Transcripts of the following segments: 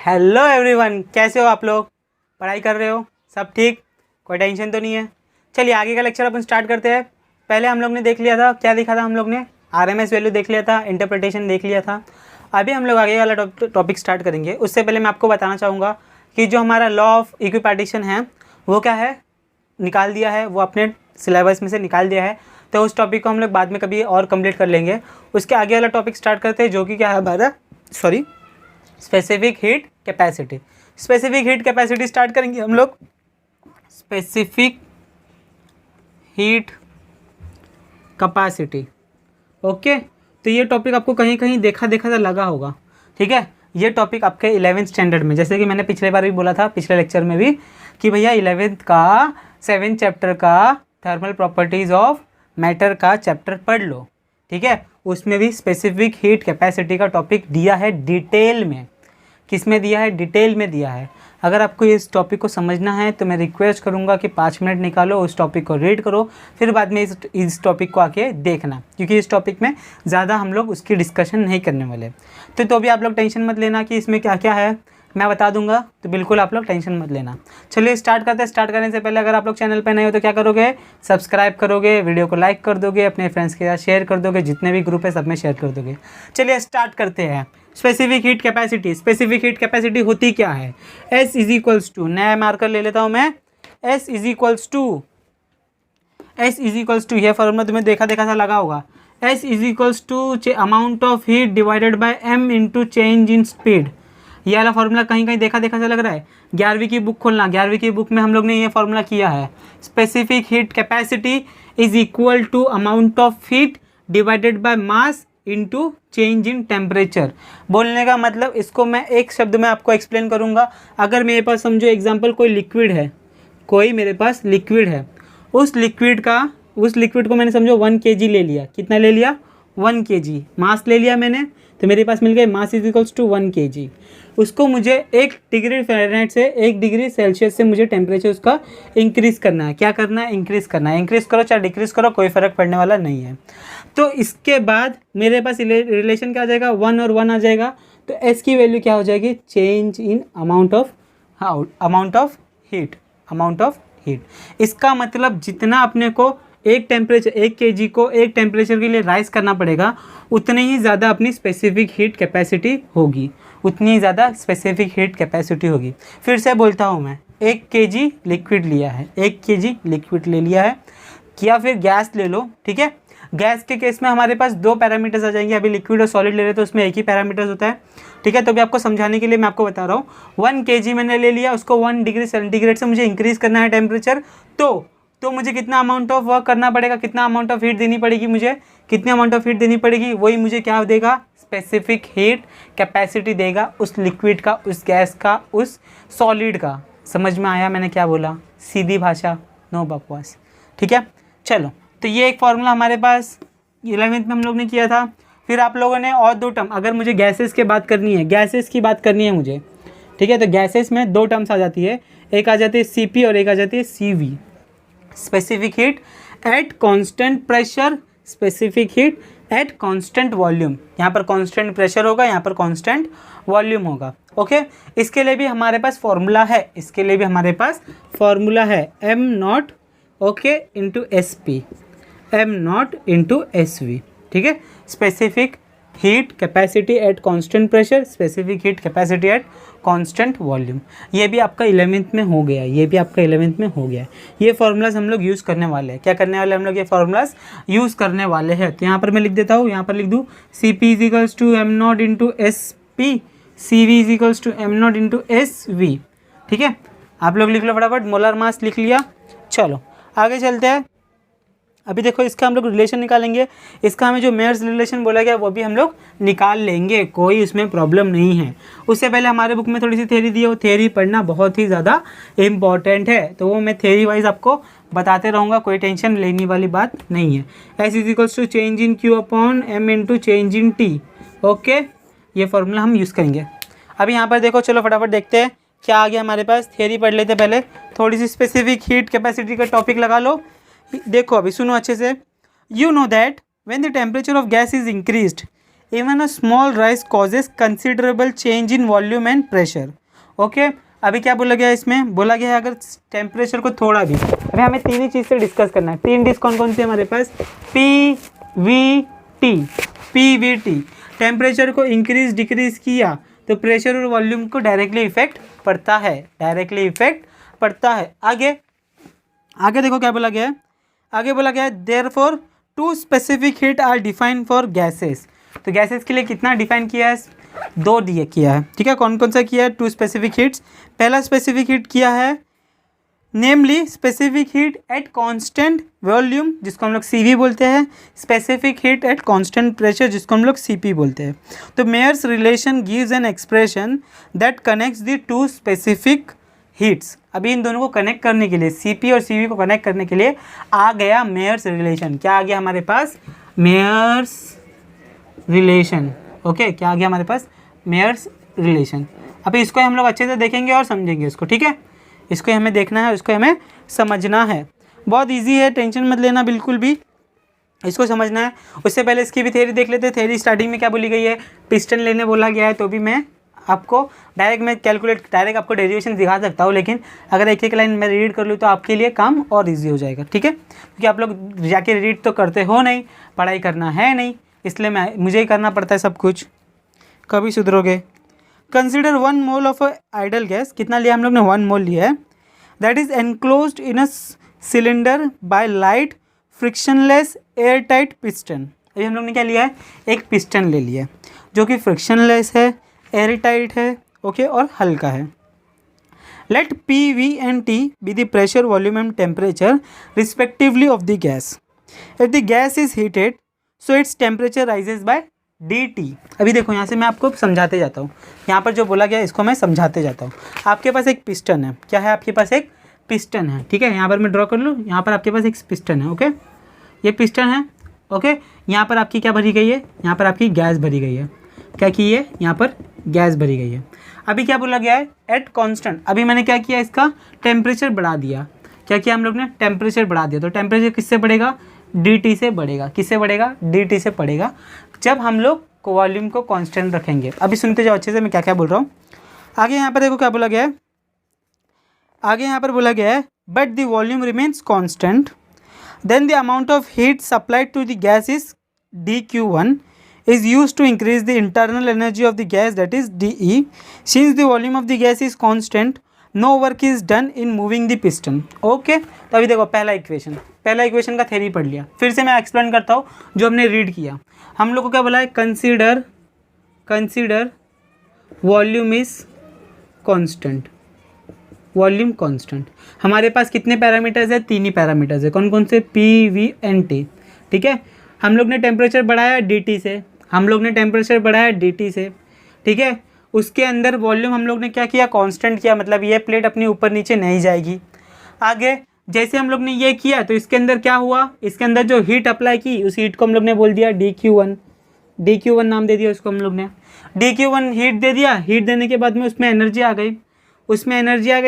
Hello everyone, कैसे हो आप लोग? पढ़ाई कर रहे हो? सब ठीक? कोई टेंशन तो नहीं है? चलिए आगे का लेक्चर अपन स्टार्ट करते हैं। पहले हम लोग ने देख लिया था, क्या देखा था हम लोग ने? आरएमएस वैल्यू देख लिया था, इंटरप्रिटेशन देख लिया था। अभी हम लोग आगे वाला टॉपिक स्टार्ट करेंगे। उससे पहले मैं आपको बताना चाहूँगा कि जो हमारा लॉ ऑफ इक्विपार्टीशन है वो क्या है, निकाल दिया है, वो अपने सिलेबस में से निकाल दिया है। तो उस टॉपिक को हम लोग बाद में कभी और कंप्लीट कर लेंगे। उसके आगे वाला टॉपिक स्टार्ट करते हैं, जो कि क्या है हमारा, specific heat capacity. Specific heat capacity start करेंगे हम लोग। Specific heat capacity, okay. तो ये टॉपिक आपको कहीं कहीं देखा सा लगा होगा, ठीक है। ये टॉपिक आपके 11th स्टैंडर्ड में, जैसे कि मैंने पिछले बार भी बोला था, पिछले लेक्चर में भी, कि भैया 11th का 7th चैप्टर का थर्मल प्रॉपर्टीज़ ऑफ मैटर का चैप्टर पढ़ लो, ठीक है। उसमें भी स्पेसिफिक हीट कैपेसिटी का टॉपिक दिया है डिटेल में। किस में दिया है? डिटेल में दिया है। अगर आपको इस टॉपिक को समझना है तो मैं रिक्वेस्ट करूंगा कि 5 मिनट निकालो, उस टॉपिक को रीड करो, फिर बाद में इस टॉपिक को आके देखना, क्योंकि इस टॉपिक में ज़्यादा हम लोग उसकी डिस्कशन नहीं करने वाले। तो भी आप लोग टेंशन मत लेना कि इसमें क्या क्या है, मैं बता दूंगा, तो बिल्कुल आप लोग टेंशन मत लेना। चलिए स्टार्ट करते हैं। स्टार्ट करने से पहले अगर आप लोग चैनल पर नए हो तो क्या करोगे? सब्सक्राइब करोगे, वीडियो को लाइक कर दोगे, अपने फ्रेंड्स के साथ शेयर कर दोगे, जितने भी ग्रुप है सब में शेयर कर दोगे। चलिए स्टार्ट करते हैं। Specific heat capacity. Specific heat capacity होती क्या है? S इज इक्वल्स टू, नया मार्कर ले लेता हूँ मैं, S इज इक्वल्स टू, यह फॉर्मूला तुम्हें देखा सा लगा होगा। S is equals to amount of heat divided by m into change in speed. ये वाला फॉर्मूला कहीं कहीं देखा सा लग रहा है। 11वीं की बुक खोलना, 11वीं की बुक में हम लोग ने ये फॉर्मूला किया है। Specific heat capacity is equal to amount of heat divided by mass into change in temperature. बोलने का मतलब, इसको मैं एक शब्द में आपको एक्सप्लेन करूंगा। अगर मेरे पास समझो एग्जांपल कोई लिक्विड है, कोई मेरे पास लिक्विड है, उस लिक्विड को मैंने समझो 1 kg ले लिया। कितना ले लिया? 1 kg मास ले लिया मैंने, तो मेरे पास मिल गया mass is equals to 1 kg। उसको मुझे 1 डिग्री फ़ारेनहाइट से 1 डिग्री सेल्सियस से मुझे टेम्परेचर उसका इंक्रीज़ करना है। क्या करना है? इंक्रीज़ करना है। इंक्रीज़ करो चाहे डिक्रीज़ करो, कोई फ़र्क पड़ने वाला नहीं है। तो इसके बाद मेरे पास रिलेशन क्या आ जाएगा? 1 और 1 आ जाएगा। तो एस की वैल्यू क्या हो जाएगी? Change in amount of heat. इसका मतलब जितना अपने को एक kg को एक टेम्परेचर के लिए राइज करना पड़ेगा, उतनी ही ज़्यादा अपनी स्पेसिफिक हीट कैपेसिटी होगी, फिर से बोलता हूँ मैं, 1 kg लिक्विड लिया है, 1 kg लिक्विड ले लिया है, या फिर गैस ले लो, ठीक है। गैस के केस में हमारे पास 2 पैरामीटर्स आ जाएंगे। अभी लिक्विड और सॉलिड ले रहे तो उसमें एक ही पैरामीटर्स होता है, ठीक है। तो भी आपको समझाने के लिए मैं आपको बता रहा हूँ, 1 kg मैंने ले लिया, उसको 1 डिग्री सेंटीग्रेड से मुझे इंक्रीज़ करना है टेम्परेचर। तो मुझे कितना अमाउंट ऑफ वर्क करना पड़ेगा, कितना अमाउंट ऑफ हीट देनी पड़ेगी मुझे, कितनी अमाउंट ऑफ हीट देनी पड़ेगी, वही मुझे क्या देगा? स्पेसिफिक हीट कैपेसिटी देगा, उस लिक्विड का, उस गैस का, उस सॉलिड का। समझ में आया मैंने क्या बोला? सीधी भाषा, नो बकवास, ठीक है। चलो, तो ये एक फॉर्मूला हमारे पास 11th में हम लोग ने किया था। फिर आप लोगों ने और 2 टर्म, अगर मुझे गैसेस की बात करनी है मुझे, ठीक है, तो गैसेस में 2 टर्म्स आ जाती है, एक आ जाती है CP और एक आ जाती है CV। Specific heat at constant pressure, specific heat at constant volume. यहाँ पर कांस्टेंट प्रेशर होगा, यहाँ पर कांस्टेंट वॉल्यूम होगा, ओके। इसके लिए भी हमारे पास फॉर्मूला है, m not, okay, into SP, m naught into SV, ठीक है। Specific heat capacity eight constant pressure, specific heat capacity eight constant volume. ये भी आपका 11th में हो गया, ये फार्मूलाज हम लोग यूज़ करने वाले हैं। क्या करने वाले हम लोग? ये फार्मूलाज यूज़ करने वाले हैं। तो यहाँ पर मैं लिख देता हूँ, यहाँ पर लिख दूँ CP is equals to m naught into SP, CV is equals to m naught into SV, ठीक है। आप लोग लिख लो फटाफट, मोलर मास लिख लिया। चलो आगे चलते हैं। अभी देखो, इसका हम लोग रिलेशन निकालेंगे। इसका हमें जो मेयर्स रिलेशन बोला गया वो भी हम लोग निकाल लेंगे, कोई उसमें प्रॉब्लम नहीं है। उससे पहले हमारे बुक में थोड़ी सी थ्योरी दी है, वो थ्योरी पढ़ना बहुत ही ज़्यादा इम्पॉर्टेंट है, तो वो मैं थ्योरी वाइज आपको बताते रहूँगा, कोई टेंशन लेने वाली बात नहीं है। S is equals to change in Q upon M into change in T, okay. ये फॉर्मूला हम यूज़ करेंगे। अभी यहाँ पर देखो, चलो फटाफट देखते हैं क्या आ गया हमारे पास। थ्योरी पढ़ लेते पहले, थोड़ी सी स्पेसिफिक हीट कैपेसिटी का टॉपिक लगा लो। देखो अभी सुनो अच्छे से। You know that when the temperature of gas is increased, even a small rise causes considerable change in volume and pressure. Okay, अभी क्या बोला गया है इसमें, बोला गया है अगर टेम्परेचर को थोड़ा भी, अभी हमें तीन ही चीज़ से डिस्कस करना है। तीन डिस्क कौन कौन सी हमारे पास, पी वी टी टेम्परेचर को इंक्रीज डिक्रीज किया तो प्रेशर और वॉल्यूम को डायरेक्टली इफेक्ट पड़ता है। आगे देखो क्या बोला गया है, आगे बोला गया है therefore two specific heat are defined for gases. तो गैसेस के लिए कितना डिफाइन किया है, दो दिए किया है, ठीक है। कौन कौन सा किया है, टू स्पेसिफिक हीट्स। पहला स्पेसिफिक हीट किया है namely specific heat at constant volume, जिसको हम लोग सीवी बोलते हैं, specific heat at constant pressure, जिसको हम लोग सीपी बोलते हैं। तो Mayer's relation gives an expression that connects the two specific heats. अभी इन दोनों को कनेक्ट करने के लिए, सीपी और सीवी को कनेक्ट करने के लिए आ गया मेयर्स रिलेशन। क्या आ गया हमारे पास, मेयर्स रिलेशन। ओके, क्या आ गया हमारे पास, मेयर्स रिलेशन। अभी इसको हम लोग अच्छे से देखेंगे और समझेंगे इसको, ठीक है। इसको हमें देखना है, इसको हमें समझना है। बहुत इजी है, टेंशन मत लेना बिल्कुल भी, इसको समझना है। उससे पहले इसकी भी थ्योरी देख लेते हैं। थ्योरी स्टार्टिंग में क्या बोली गई है, पिस्टन लेने बोला गया है, तो भी मैं आपको डायरेक्ट आपको डेरिवेशन दिखा सकता हूँ, लेकिन अगर एक एक लाइन मैं रीड कर लूँ तो आपके लिए काम और ईजी हो जाएगा, ठीक है। क्योंकि आप लोग जाके रीड तो करते हो नहीं, पढ़ाई करना है नहीं, इसलिए मुझे ही करना पड़ता है सब कुछ, कभी सुधरोगे। Consider 1 mole of ideal gas, कितना लिया हम लोग ने, 1 मोल लिया है। That is enclosed in a cylinder by light frictionless air tight piston. अभी हम लोग ने क्या लिया है, एक पिस्टन ले लिया है जो कि फ्रिक्शनलेस है, एयर टाइट है, ओके, और हल्का है। Let P V and T be the pressure, volume and temperature respectively of the gas. If the gas is heated so its temperature rises by dt। अभी देखो यहाँ से मैं आपको समझाते जाता हूँ, यहाँ पर जो बोला गया इसको मैं समझाते जाता हूँ। आपके पास एक पिस्टन है, क्या है आपके पास, एक पिस्टन है, ठीक है। यहाँ पर मैं ड्रॉ कर लूँ, यहाँ पर आपके पास एक पिस्टन है, ओके, ये पिस्टन है, ओके। यहाँ पर आपकी क्या भरी गई है, यहाँ पर आपकी गैस भरी गई है, क्या की है, यहाँ पर गैस भरी गई है। अभी क्या बोला गया है, एट कॉन्स्टेंट। अभी मैंने क्या किया, इसका टेम्परेचर बढ़ा दिया। क्या किया हम लोग ने, टेम्परेचर बढ़ा दिया। तो टेम्परेचर किससे बढ़ेगा, dt से बढ़ेगा। किससे बढ़ेगा, dt से बढ़ेगा, जब हम लोग वॉल्यूम को कांस्टेंट रखेंगे। अभी सुनते जाओ अच्छे से मैं क्या क्या बोल रहा हूँ। आगे यहाँ पर देखो क्या बोला गया है, आगे यहाँ पर बोला गया है but the volume remains constant then the amount of heat supplied to the gas is dQ1 is used to increase the internal energy of the gas, that is dE. Since the volume of the gas is constant, no work is done in moving the piston. Okay, तो अभी देखो पहला equation का theory पढ़ लिया। फिर से मैं एक्सप्लेन करता हूँ जो हमने रीड किया। हम लोग को क्या बोला है, consider volume is constant, volume constant. हमारे पास कितने पैरामीटर्स है, 3 ही पैरामीटर्स है। कौन कौन से, पी वी एन टी, ठीक है। हम लोग ने टेम्परेचर बढ़ाया dt से, ठीक है। उसके अंदर वॉल्यूम हम लोग ने क्या किया, कांस्टेंट किया, मतलब ये प्लेट अपनी ऊपर नीचे नहीं जाएगी। आगे जैसे हम लोग ने ये किया तो इसके अंदर क्या हुआ, इसके अंदर जो हीट अप्लाई की उस हीट को हम लोग ने बोल दिया dQ1 नाम दे दिया उसको हम लोग ने। dQ1 हीट दे दिया, हीट देने के बाद में उसमें एनर्जी आ गई,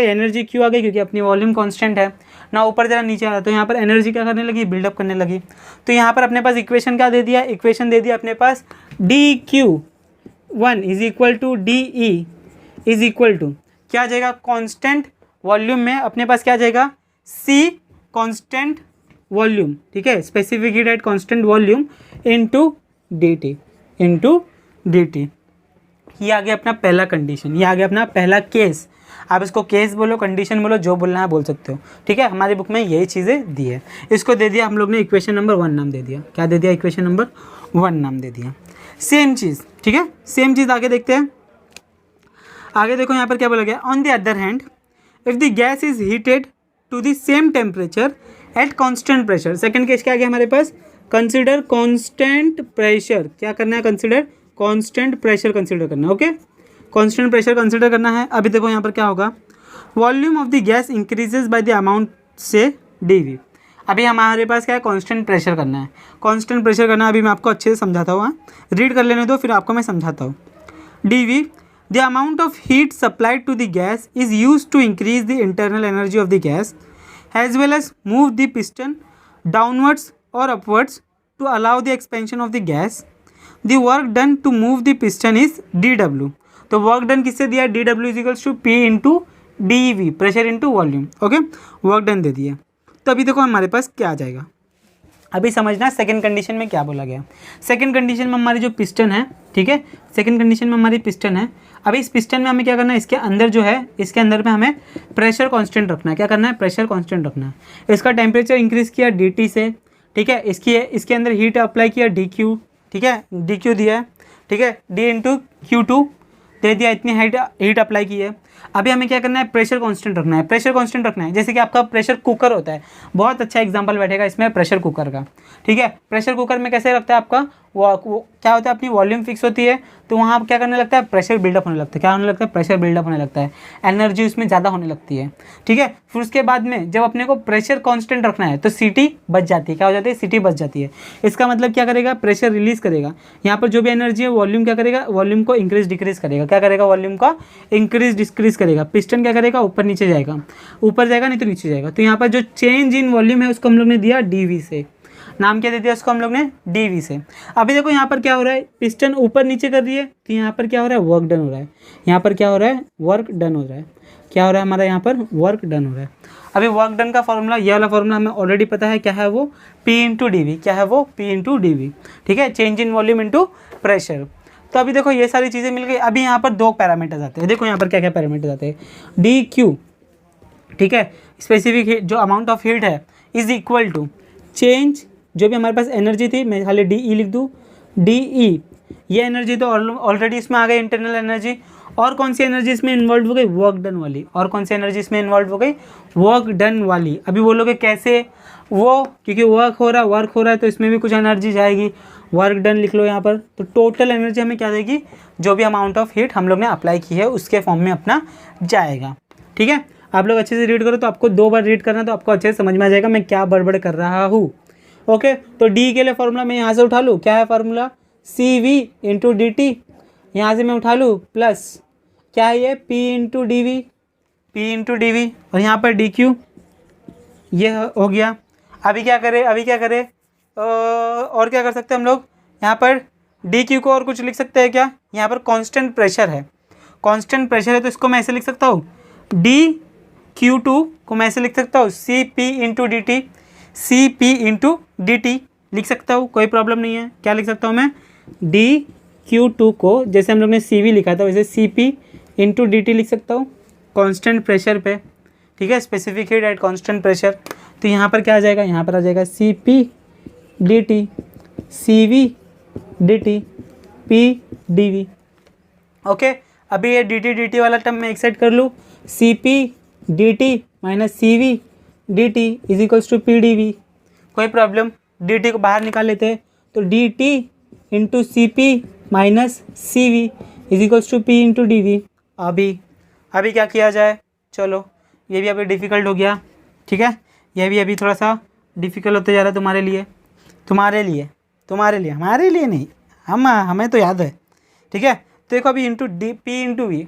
एनर्जी क्यों आ गई, क्योंकि अपनी वॉल्यूम कांस्टेंट है ना। ऊपर जरा नीचे आ रहा, तो यहाँ पर एनर्जी क्या करने लगी, बिल्डअप करने लगी। तो यहाँ पर अपने पास इक्वेशन क्या दे दिया, इक्वेशन दे दिया अपने पास dQ1 is equal to dE is equal to क्या आ जाएगा, कांस्टेंट वॉल्यूम में अपने पास क्या आ जाएगा, C कांस्टेंट वॉल्यूम, ठीक है, specific heat at constant volume into dt। ये आ गया अपना पहला कंडीशन, ये आ गया अपना पहला केस। आप इसको केस बोलो, कंडीशन बोलो, जो बोलना है बोल सकते हो, ठीक है। हमारी बुक में यही चीज़ें दी है। इसको दे दिया हम लोग ने इक्वेशन नंबर 1 नाम दे दिया। क्या दे दिया, इक्वेशन नंबर 1 नाम दे दिया। सेम चीज़, ठीक है, सेम चीज़ आगे देखते हैं। आगे देखो यहाँ पर क्या बोला गया, on the other hand if the gas is heated to the same temperature at constant pressure. Second case क्या आ गया हमारे पास, कंसिडर कॉन्स्टेंट प्रेशर। क्या करना है, कंसिडर कॉन्स्टेंट प्रेशर कंसिडर करना है, ओके, कांस्टेंट प्रेशर कंसिडर करना है। अभी देखो यहाँ पर क्या होगा, volume of the gas increases by the amount से dV। अभी हमारे पास क्या है, कांस्टेंट प्रेशर करना है, कांस्टेंट प्रेशर करना है। अभी मैं आपको अच्छे से समझाता हूँ, रीड कर लेने दो, फिर आपको मैं समझाता हूँ। dV the amount of heat supplied to the gas is use to increase the internal energy of the gas as well as move the piston downwards और upwards to allow the expansion of the gas. The work done to move the piston is DW। तो work done किससे दिया है, DW is equals to P into DV, pressure into volume. Okay, work done दे दिया। तो अभी देखो हमारे पास क्या आ जाएगा, अभी समझना सेकंड कंडीशन में क्या बोला गया। सेकंड कंडीशन में हमारी जो पिस्टन है, ठीक है, सेकंड कंडीशन में हमारी पिस्टन है। अभी इस पिस्टन में हमें क्या करना है, इसके अंदर जो है, इसके अंदर में हमें प्रेशर कांस्टेंट रखना है। क्या करना है, प्रेशर कांस्टेंट रखना है। इसका टेम्परेचर इंक्रीज किया DT से, ठीक है, इसके अंदर हीट अप्लाई किया DQ, ठीक है, DQ दिया है, ठीक है, D इंटू Q2 दे दिया, इतनी हीट अप्लाई की है। अभी हमें क्या करना है, प्रेशर कांस्टेंट रखना है। प्रेशर कांस्टेंट रखना है जैसे कि आपका प्रेशर कुकर होता है, बहुत अच्छा एग्जांपल बैठेगा इसमें प्रेशर कुकर का, ठीक है। प्रेशर कुकर में कैसे रखता है आपका, वो क्या होता है, अपनी वॉल्यूम फिक्स होती है, तो वहाँ क्या करने लगता है, प्रेशर बिल्डअप होने लगता है। क्या होने लगता है, प्रेशर बिल्डअप होने लगता है, एनर्जी उसमें ज़्यादा होने लगती है, ठीक है। फिर उसके बाद में जब अपने को प्रेशर कांस्टेंट रखना है तो सीटी बच जाती है। क्या हो जाती है, सीटी बच जाती है। इसका मतलब क्या करेगा, प्रेशर रिलीज करेगा। यहाँ पर जो भी एनर्जी है वॉल्यूम क्या करेगा, वॉल्यूम को इंक्रीज डिक्रीज करेगा। क्या करेगा, वॉल्यूम का इंक्रीज डिक्रीज करेगा। पिस्टन क्या करेगा, ऊपर नीचे जाएगा, ऊपर जाएगा नहीं तो नीचे जाएगा। तो यहाँ पर जो चेंज इन वॉल्यूम है उसको हम लोग ने दिया DV से, नाम क्या दे दिया उसको हम लोग ने, DV से। अभी देखो यहाँ पर क्या हो रहा है, पिस्टन ऊपर नीचे कर रही है, तो यहाँ पर क्या हो रहा है, वर्क डन हो रहा है। यहाँ पर क्या हो रहा है, वर्क डन हो रहा है। क्या हो रहा है हमारा, यहाँ पर वर्क डन हो रहा है। अभी वर्क डन का फॉर्मूला, ये वाला फॉर्मूला हमें ऑलरेडी पता है, क्या है वो, P इंटू DV। क्या है वो, P इंटू DV, ठीक है, change in volume into pressure. तो अभी देखो ये सारी चीज़ें मिल गई। अभी यहाँ पर दो पैरामीटर्स आते हैं, देखो यहाँ पर क्या क्या पैरामीटर्स आते हैं, DQ, ठीक है, स्पेसिफिक जो अमाउंट ऑफ हीट है, इज इक्वल टू चेंज, जो भी हमारे पास एनर्जी थी, मैं खाली DE लिख दूँ, DE, ये एनर्जी तो ऑलरेडी इसमें आ गई, इंटरनल एनर्जी। और कौन सी एनर्जी इसमें इन्वॉल्व हो गई, वर्क डन वाली। और कौन सी एनर्जी इसमें इन्वॉल्व हो गई, वर्क डन वाली। अभी बोलोगे कैसे, वो क्योंकि वर्क हो रहा है तो इसमें भी कुछ एनर्जी जाएगी, वर्क डन लिख लो यहाँ पर। तो टोटल एनर्जी हमें क्या देगी, जो भी अमाउंट ऑफ हीट हम लोग ने अप्लाई की है उसके फॉर्म में अपना जाएगा, ठीक है। आप लोग अच्छे से रीड करो, तो आपको 2 बार रीड करना, तो आपको अच्छे से समझ में आ जाएगा मैं क्या बड़बड़ कर रहा हूँ। ओके, तो D के लिए फॉर्मूला मैं यहाँ से उठा लूँ, क्या है फार्मूला, CV इंटू DT, यहाँ से मैं उठा लूँ, प्लस क्या है ये, P इंटू DV, और यहाँ पर DQ, ये हो गया। अभी क्या करें, और क्या कर सकते हैं हम लोग, यहाँ पर DQ को और कुछ लिख सकते हैं क्या, यहाँ पर कांस्टेंट प्रेशर है, तो इसको मैं ऐसे लिख सकता हूँ, DQ2 को मैं ऐसे लिख सकता हूँ, CP इंटू DT लिख सकता हूँ, कोई प्रॉब्लम नहीं है। क्या लिख सकता हूँ मैं, DQ2 को जैसे हम लोग ने CV लिखा था वैसे CP इंटू DT लिख सकता हूँ, कांस्टेंट प्रेशर पे, ठीक है, specific heat at constant pressure. तो यहाँ पर क्या आ जाएगा, यहाँ पर आ जाएगा CP DT, CV DT, P DV। Okay, अभी ये DT वाला टर्म मैं एक साइड कर लूँ, CP DT minus CV DT is equals to P DV, कोई प्रॉब्लम। DT को बाहर निकाल लेते हैं, तो DT into CP minus CV is equals to P into DV। अभी क्या किया जाए, चलो ये भी अभी डिफ़िकल्ट हो गया, ठीक है, ये भी अभी थोड़ा सा डिफ़िकल्ट होते जा रहा है तुम्हारे लिए, हमारे लिए नहीं, हमें तो याद है, ठीक है। तो देखो अभी into P into V,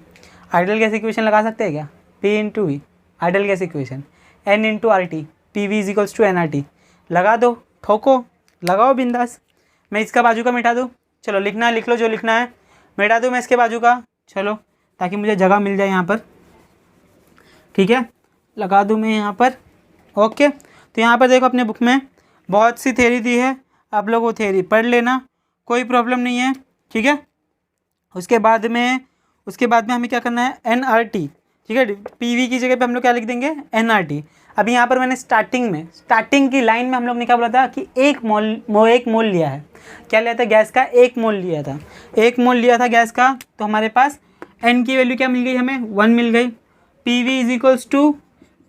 ideal gas equation लगा सकते हैं क्या, P into V ideal gas equation, N into RT, PV is equals to NRT, लगा दो, ठोको, लगाओ बिंदास। मैं इसका बाजू का मिटा दूँ, चलो लिखना है लिख लो, जो लिखना है मिटा दूँ मैं इसके बाजू का, चलो ताकि मुझे जगह मिल जाए यहाँ पर, ठीक है, लगा दूँ मैं यहाँ पर। ओके, तो यहाँ पर देखो अपने बुक में बहुत सी थ्योरी दी है, आप लोग वो थ्योरी पढ़ लेना, कोई प्रॉब्लम नहीं है, ठीक है। उसके बाद में हमें क्या करना है, NRT, ठीक है, PV की जगह पे हम लोग क्या लिख देंगे, NRT। अभी यहाँ पर मैंने स्टार्टिंग की लाइन में हम लोग ने क्या बोला था कि एक मोल लिया है, क्या लिया था, गैस का 1 मोल लिया था, 1 मोल लिया था गैस का। तो हमारे पास N की वैल्यू क्या मिल गई, हमें 1 मिल गई। PV is equals to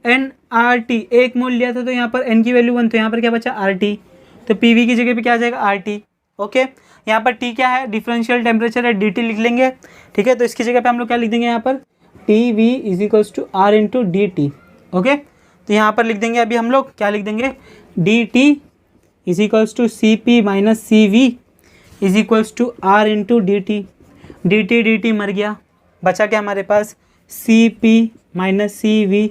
NRT, 1 mole लिया था तो यहाँ पर N की वैल्यू 1, तो यहाँ पर क्या बचा, RT, तो PV की जगह पे क्या आ जाएगा, RT। ओके, यहाँ पर T क्या है, डिफरेंशियल टेम्परेचर है, DT लिख लेंगे, ठीक है। तो इसकी जगह पे हम लोग क्या लिख देंगे, यहाँ पर TV is equals to R into DT। Okay, तो यहाँ पर लिख देंगे, अभी हम लोग क्या लिख देंगे, DT is equals to CP minus CV is equals to R into DT। DT मर गया, बचा क्या हमारे पास, CP minus CV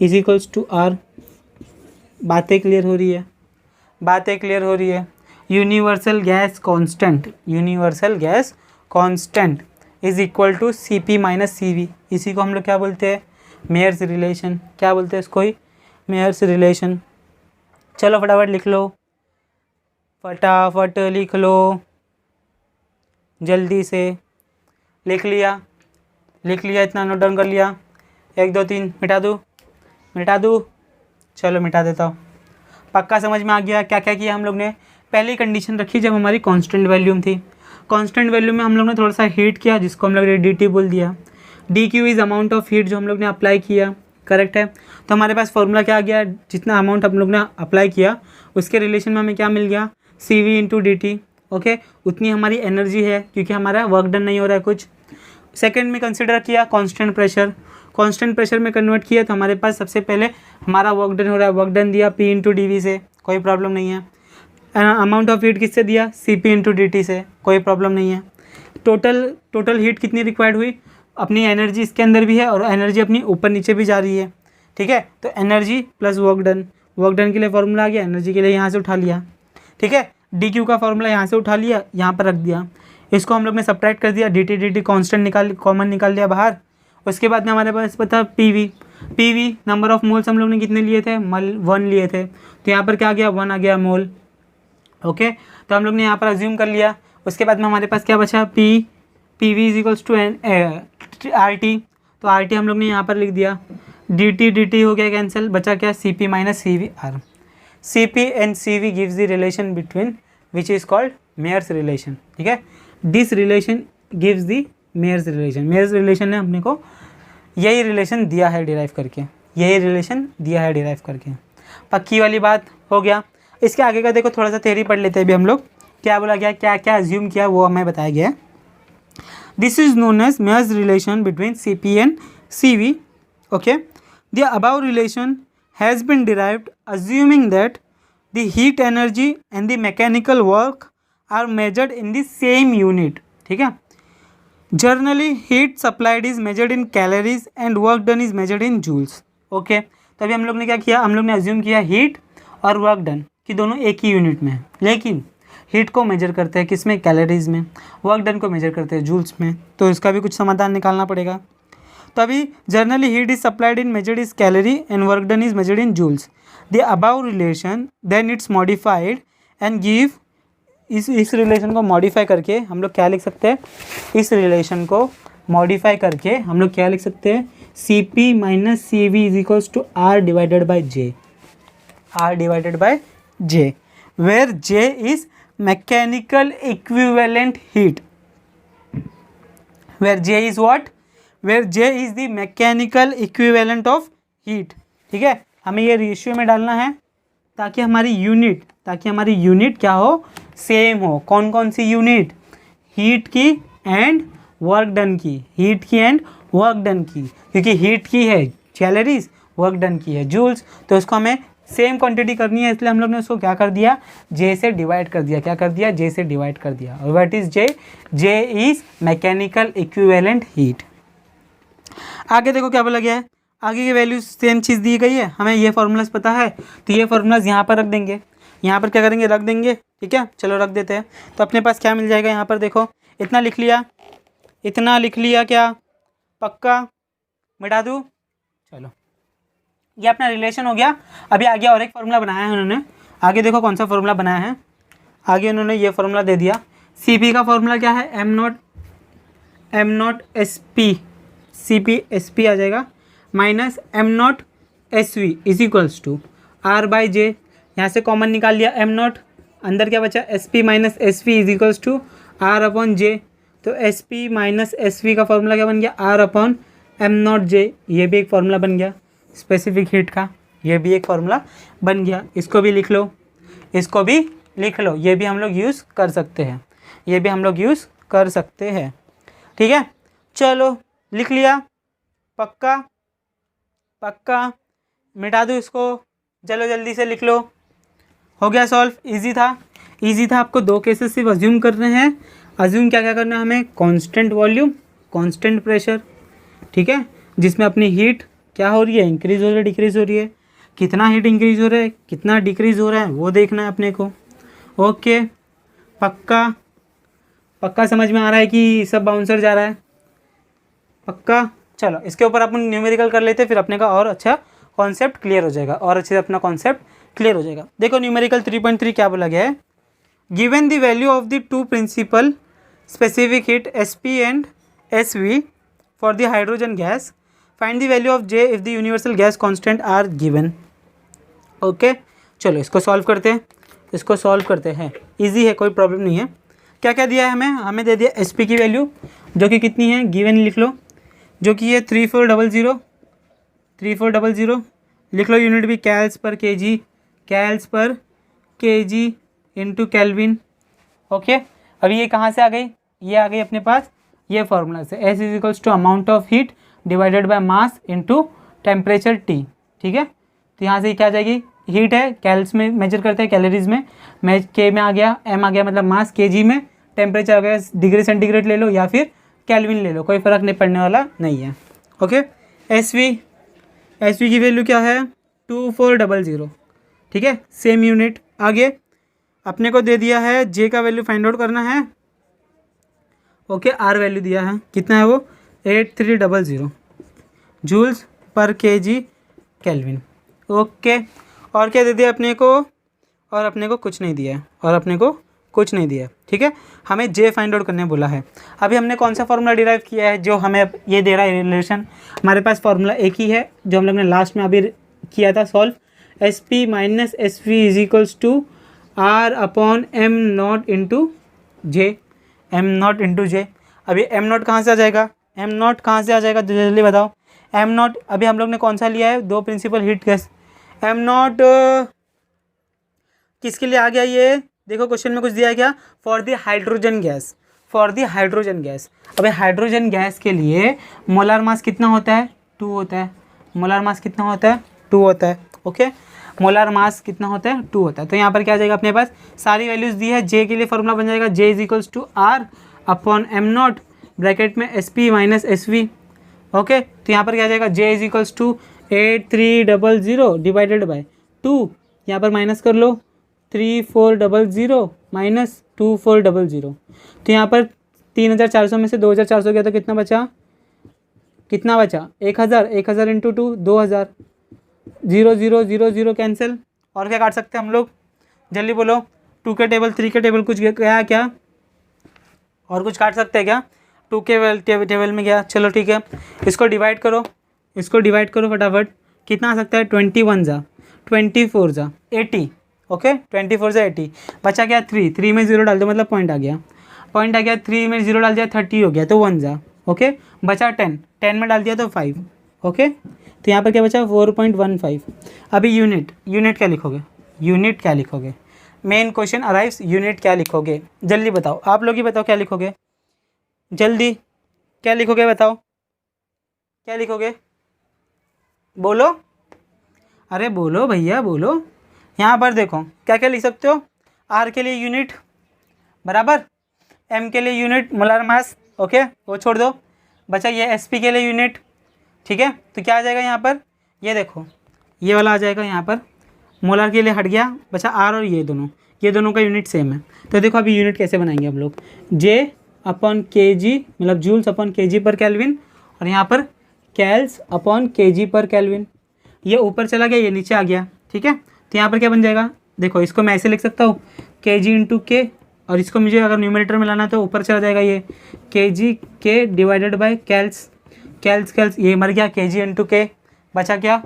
is equals to R। बातें क्लियर हो रही है, universal gas constant is equal to Cp minus Cv। इसी को हम लोग क्या बोलते हैं, मेयर्स रिलेशन। क्या बोलते हैं इसको ही, मेयर्स रिलेशन। चलो फटाफट लिख लो, फटाफट लिख लो, जल्दी से। लिख लिया इतना नोट डाउन कर लिया। 1 2 3 मिटा दूँ। चलो मिटा देता हूँ। पक्का समझ में आ गया क्या क्या किया हम लोग ने। पहली कंडीशन रखी जब हमारी कांस्टेंट वैल्यूम थी। कांस्टेंट वैल्यू में हम लोग ने थोड़ा सा हीट किया, जिसको हम लोग ने dt बोल दिया। dq is amount of heat जो हम लोग ने अप्लाई किया, करेक्ट है। तो हमारे पास फॉर्मूला क्या आ गया, जितना अमाउंट हम लोग ने अप्लाई किया उसके रिलेशन में हमें क्या मिल गया, Cv इंटू dt। ओके, उतनी हमारी एनर्जी है क्योंकि हमारा वर्क डन नहीं हो रहा है कुछ। सेकेंड में कंसिडर किया कांस्टेंट प्रेशर में कन्वर्ट किया, तो हमारे पास सबसे पहले हमारा वर्क डन हो रहा है, वर्क डन दिया P इंटू डी से, कोई प्रॉब्लम नहीं है। अमाउंट ऑफ हीट किससे दिया, Cp इंटू dt से, कोई प्रॉब्लम नहीं है। टोटल हीट कितनी रिक्वायर्ड हुई, अपनी एनर्जी इसके अंदर भी है और एनर्जी अपनी ऊपर नीचे भी जा रही है, ठीक है। तो एनर्जी प्लस वर्क डन के लिए फॉर्मूला आ गया, एनर्जी के लिए यहाँ से उठा लिया, ठीक है। dq का फॉर्मूला यहाँ से उठा लिया, यहाँ पर रख दिया। इसको हम लोग ने सब्ट्रैक्ट कर दिया, dt कांस्टेंट कॉमन निकाल लिया बाहर। उसके बाद में हमारे पास पता पीवी नंबर ऑफ मोल्स हम लोग ने कितने लिए थे, 1 लिए थे। तो यहाँ पर क्या आ गया, 1 आ गया मोल। ओके, तो हम लोग ने यहाँ पर अज्यूम कर लिया। उसके बाद में हमारे पास क्या बचा, PV is equals to RT। तो RT हम लोग ने यहाँ पर लिख दिया, dt हो गया कैंसिल, बचा क्या, Cp minus Cv R। Cp and Cv gives the relation between which is called Mayer's relation, ठीक है। This relation gives the Mayer's relation ने अपने को यही रिलेशन दिया है डिराइव करके, पक्की वाली बात हो गया। इसके आगे का देखो, थोड़ा सा थ्योरी पढ़ लेते हैं अभी हम लोग। क्या बोला गया, क्या क्या अज्यूम किया वो हमें बताया गया है। This is known as Mayer's relation between Cp and Cv। ओके, the above relation has been derived assuming that the heat energy and the mechanical work are measured in the same unit, ठीक है। Generally, heat supplied is measured in calories and work done is measured in joules. Okay, तो अभी हम लोग ने क्या किया, हम लोग ने अज्यूम किया हीट और वर्क डन कि दोनों एक ही यूनिट में है, लेकिन हीट को मेजर करते हैं किस में, कैलोरीज में, वर्क डन को मेजर करते हैं जूल्स में। तो इसका भी कुछ समाधान निकालना पड़ेगा। तो अभी generally heat is supplied in measured is calorie and work done is measured in joules. The above relation then it's modified and give, इस रिलेशन को मॉडिफाई करके हम लोग क्या लिख सकते हैं, इस रिलेशन को मॉडिफाई करके हम लोग क्या लिख सकते हैं, Cp minus Cv is equals to R divided by J, where J is mechanical equivalent heat, where J is what, where J is the mechanical equivalent of heat, ठीक है। हमें ये रेशियो में डालना है ताकि हमारी यूनिट क्या हो, सेम हो। कौन कौन सी यूनिट, हीट की एंड वर्क डन की, क्योंकि हीट की है कैलोरीज, वर्क डन की है जूल्स, तो उसको हमें सेम क्वांटिटी करनी है, इसलिए हम लोग ने उसको क्या कर दिया, J से डिवाइड कर दिया। और what is J is mechanical equivalent heat. आगे देखो क्या बोला गया है, आगे की वैल्यूज सेम चीज़ दी गई है, हमें ये फार्मूलाज पता है, तो ये फार्मूलाज यहाँ पर रख देंगे, यहाँ पर क्या करेंगे, रख देंगे, ठीक है। चलो रख देते हैं। तो अपने पास क्या मिल जाएगा, यहाँ पर देखो इतना लिख लिया, क्या पक्का, मिटा दूँ, चलो ये अपना रिलेशन हो गया। अभी आगे और एक फार्मूला बनाया है उन्होंने, आगे देखो कौन सा फार्मूला बनाया है। आगे उन्होंने ये फार्मूला दे दिया, Cp का फार्मूला क्या है, m नॉट Cp Sp आ जाएगा minus m naught Sv is equals to R by J। यहाँ से कॉमन निकाल लिया m नॉट, अंदर क्या बचा, Sp minus Sv is equals to R upon J। तो Sp माइनस Sv का फॉर्मूला क्या बन गया, R upon m naught J। ये भी एक फार्मूला बन गया स्पेसिफिक हीट का, ये भी एक फार्मूला बन गया। इसको भी लिख लो, ये भी हम लोग यूज़ कर सकते हैं, ठीक है। चलो लिख लिया, पक्का, मिटा दो इसको, चलो जल्दी से लिख लो, हो गया सॉल्व। इजी था। आपको 2 केसेस सिर्फ अज्यूम करने हैं। अज्यूम क्या करना है हमें, कांस्टेंट वॉल्यूम, कांस्टेंट प्रेशर, ठीक है, जिसमें अपनी हीट क्या हो रही है, इंक्रीज हो रही है, डिक्रीज हो रही है, कितना हीट इंक्रीज हो रहा है, कितना डिक्रीज हो रहा है, वो देखना है अपने को। ओके, पक्का? पक्का समझ में आ रहा है कि सब बाउंसर जा रहा है? पक्का? चलो इसके ऊपर अपन न्यूमेरिकल कर लेते हैं, फिर अपने का और अच्छा कॉन्सेप्ट क्लियर हो जाएगा, और अच्छे से अपना कॉन्सेप्ट क्लियर हो जाएगा। देखो न्यूमेरिकल 3.3 क्या बोला गया है, given the value of the two principal specific heat SP and SV for the hydrogen gas, find the value of J if the universal gas constant are given. Okay चलो इसको solve करते हैं, easy है, कोई problem नहीं है। क्या क्या दिया है हमें दे दिया SP की वैल्यू जो कि कितनी है, गिवन लिख लो, जो कि है 3400 लिख लो। यूनिट भी कैल्स पर kg इंटू केल्विन। ओके अभी ये कहाँ से आ गई, ये आ गई अपने पास ये फॉर्मूला से, S is equals to amount of heat divided by mass into temperature T। ठीक है, तो यहाँ से क्या आ जाएगी, हीट है कैल्स में मेजर करते हैं, कैलोरीज में, K में आ गया, M आ गया मतलब मास, kg में, टेम्परेचर आ गया डिग्री सेंटीग्रेड ले लो या फिर केल्विन ले लो, कोई फ़र्क नहीं पड़ने वाला नहीं है। ओके SV की वैल्यू क्या है 2400। ठीक है सेम यूनिट। आगे अपने को दे दिया है J का वैल्यू फाइंड आउट करना है। ओके R वैल्यू दिया है, कितना है वो 8300 joules per kg kelvin. Okay और क्या दे दिया अपने को, और अपने को कुछ नहीं दिया है, ठीक है। हमें J फाइंड आउट करने बोला है। अभी हमने कौन सा फार्मूला डिराइव किया है जो हमें ये दे रहा है रिलेशन, हमारे पास फार्मूला एक ही है जो हम लोग ने लास्ट में अभी किया था solve, SP minus SV is equals to R upon M naught into J, अभी M नॉट कहाँ से आ जाएगा, जल्दी बताओ। M नॉट अभी हम लोग ने कौन सा लिया है, दो principal heat gas, M naught किसके लिए आ गया, ये देखो क्वेश्चन में कुछ दिया है क्या, फॉर द हाइड्रोजन गैस, अबे हाइड्रोजन गैस के लिए मोलार मास कितना होता है, 2 होता है, ओके मोलार मास कितना होता है, 2 होता है। तो यहाँ पर क्या आ जाएगा अपने पास, सारी वैल्यूज़ दी है। J के लिए फॉर्मूला बन जाएगा J is equals to R upon M nought bracket में SP माइनस SV। ओके तो यहाँ पर क्या आ जाएगा, J is equals to 8300 divided by 2, यहाँ पर माइनस कर लो 3400 माइनस 2400, तो यहाँ पर 3400 में से 2400 गया तो कितना बचा 1000 इंटू 2 2000, 0 0 0 0 कैंसिल। और क्या काट सकते हैं हम लोग, जल्दी बोलो, 2 के टेबल 3 के टेबल कुछ गया क्या, और कुछ काट सकते हैं क्या, 2 के टेबल में गया। चलो ठीक है, इसको डिवाइड करो फटाफट, कितना आ सकता है 21 जा 24 जा 80। ओके 24 जा 80, बचा क्या 3 में 0 डाल दो मतलब पॉइंट आ गया, 3 में 0 डाल दिया 30 हो गया तो 1 जा। ओके बचा 10 में डाल दिया तो 5। ओके तो यहाँ पर क्या बचा 4.15। अभी यूनिट क्या लिखोगे, मेन क्वेश्चन अराइव्स, यूनिट क्या लिखोगे, जल्दी बताओ, आप लोग ही बताओ क्या लिखोगे, जल्दी क्या लिखोगे, बताओ क्या लिखोगे, बोलो, अरे बोलो भैया बोलो। यहाँ पर देखो क्या क्या लिख सकते हो, R के लिए यूनिट बराबर, M के लिए यूनिट मोलार मास, ओके वो छोड़ दो, बचा ये SP के लिए यूनिट। ठीक है तो क्या आ जाएगा यहाँ पर, ये देखो ये वाला आ जाएगा, यहाँ पर मोलार के लिए हट गया, बचा R और ये दोनों का यूनिट सेम है। तो देखो अभी यूनिट कैसे बनाएंगे हम लोग, J अपॉन kg मतलब joules upon kg per kelvin, और यहाँ पर cals upon kg per kelvin, ये ऊपर चला गया ये नीचे आ गया। ठीक है तो यहाँ पर क्या बन जाएगा, देखो इसको मैं ऐसे लिख सकता हूँ kg इंटू के, और इसको मुझे अगर न्यूमरेटर में लाना तो ऊपर चला जाएगा ये kg के डिवाइडेड बाय कैल्स ये मर गया, kg इंटू के, बचा क्या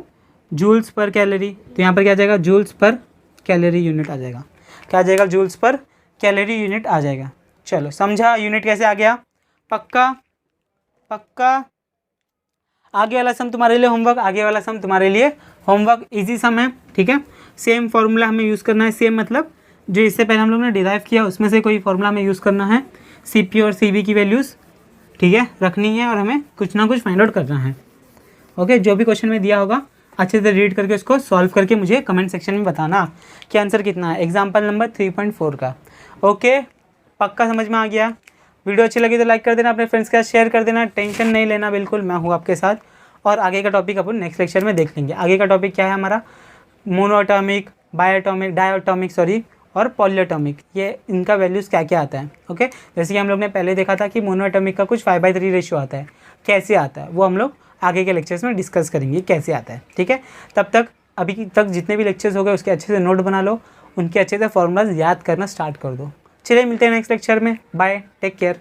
जूल्स पर कैलोरी, तो यहाँ पर क्या आ जाएगा जूल्स पर कैलोरी यूनिट आ जाएगा, क्या आ जाएगा जूल्स पर कैलोरी यूनिट आ जाएगा। चलो समझा यूनिट कैसे आ गया, पक्का। आगे वाला सम तुम्हारे लिए होमवर्क, इजी सम है। ठीक है सेम फार्मूला हमें यूज़ करना है, सेम मतलब जो इससे पहले हम लोग ने डिराइव किया उसमें से कोई फार्मूला हमें यूज़ करना है, CP और CV की वैल्यूज़ ठीक है रखनी है, और हमें कुछ ना कुछ फाइंड आउट करना है। ओके जो भी क्वेश्चन में दिया होगा अच्छे से रीड करके उसको सॉल्व करके मुझे कमेंट सेक्शन में बताना कि आंसर कितना है, एग्जाम्पल नंबर 3.4 का। ओके पक्का समझ में आ गया। वीडियो अच्छी लगी तो लाइक कर देना, अपने फ्रेंड्स के साथ शेयर कर देना, टेंशन नहीं लेना बिल्कुल, मैं हूँ आपके साथ। और आगे का टॉपिक अपन नेक्स्ट लेक्चर में देख लेंगे। आगे का टॉपिक क्या है हमारा, मोनोएटॉमिक, बायोएटॉमिक, डायएटॉमिक और पॉलीएटॉमिक, ये इनका वैल्यूज़ क्या क्या आता है। ओके, जैसे कि हम लोग ने पहले देखा था कि मोनोएटॉमिक का कुछ 5/3 रेशियो आता है, कैसे आता है वो हम लोग आगे के लेक्चर्स में डिस्कस करेंगे कैसे आता है। ठीक है, तब तक अभी तक जितने भी लेक्चर्स हो गए उसके अच्छे से नोट बना लो, उनके अच्छे से फॉर्मूलाज याद करना स्टार्ट कर दो। चलिए मिलते हैं नेक्स्ट लेक्चर में, बाय, टेक केयर।